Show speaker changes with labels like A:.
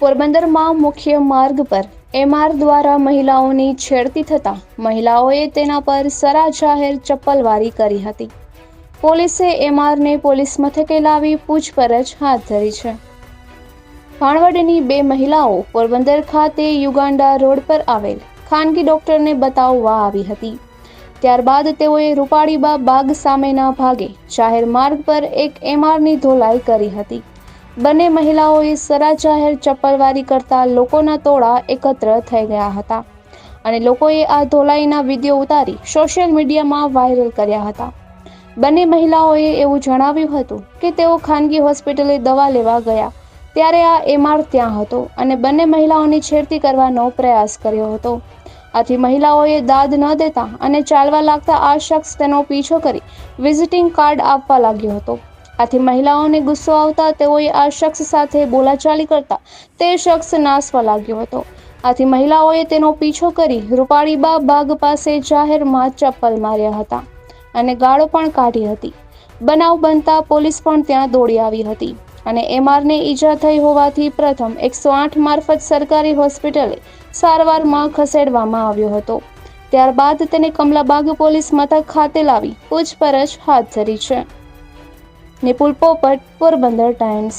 A: પોરબંદરમાં મુખ્ય માર્ગ પર એમઆર દ્વારા મહિલાઓની છેડતી થતા મહિલાઓએ તેના પર સરા જાહેર ચપ્પલવારી કરી હતી। પોલીસે એમઆરને પોલીસ મથકે લાવી પૂછપરછ હાથ ધરી છે। ભાણવડની બે મહિલાઓ પોરબંદર ખાતે યુગાન્ડા રોડ પર આવેલ ખાનગી ડોક્ટરને બતાવવા આવી હતી। ત્યારબાદ તેઓએ રૂપાળીબા બાગ સામેના ભાગે જાહેર માર્ગ પર એક એમઆરની ધોલાઈ કરી હતી। બંને મહિલાઓએ સરા જાહેર ચપ્પલવારી કરતા લોકોના ટોળા એકત્ર થઈ ગયા હતા અને લોકોએ આ ધોલાઈના વિડીયો ઉતારી સોશિયલ મીડિયામાં વાયરલ કર્યા હતા। બંને મહિલાઓએ એવું જણાવ્યું હતું કે તેઓ ખાનગી હોસ્પિટલે દવા લેવા ગયા ત્યારે આ એમઆર ત્યાં હતો અને બંને મહિલાઓની છેડતી કરવાનો પ્રયાસ કર્યો હતો। આથી મહિલાઓએ દાદ ન દેતા અને ચાલવા લાગતા આ શખ્સ તેનો પીછો કરી વિઝિટિંગ કાર્ડ આપવા લાગ્યો હતો। આથી મહિલાઓને ગુસ્સો આવતા તેઓએ આ શખ્સ સાથે બોલાચાલી કરતા તે શખ્સ નાસવા લાગ્યો હતો। આથી મહિલાઓએ તેનો પીછો કરી રૂપાળીબા બાગ પાસે જાહેરમાં ચપ્પલ માર્યા હતા અને ગાળો પણ કાઢી હતી। બનાવ બનતા પોલીસ પણ ત્યાં દોડી આવી હતી અને એમઆરને ઈજા થઈ હોવાથી પ્રથમ 108 મારફત સરકારી હોસ્પિટલે સારવારમાં ખસેડવામાં આવ્યો હતો। ત્યારબાદ તેને કમલાબાગ પોલીસ મથક ખાતે લાવી પૂછપરછ હાથ ધરી છે। નિપુલ પોપટ, પોરબંદર ટાઈમ્સ।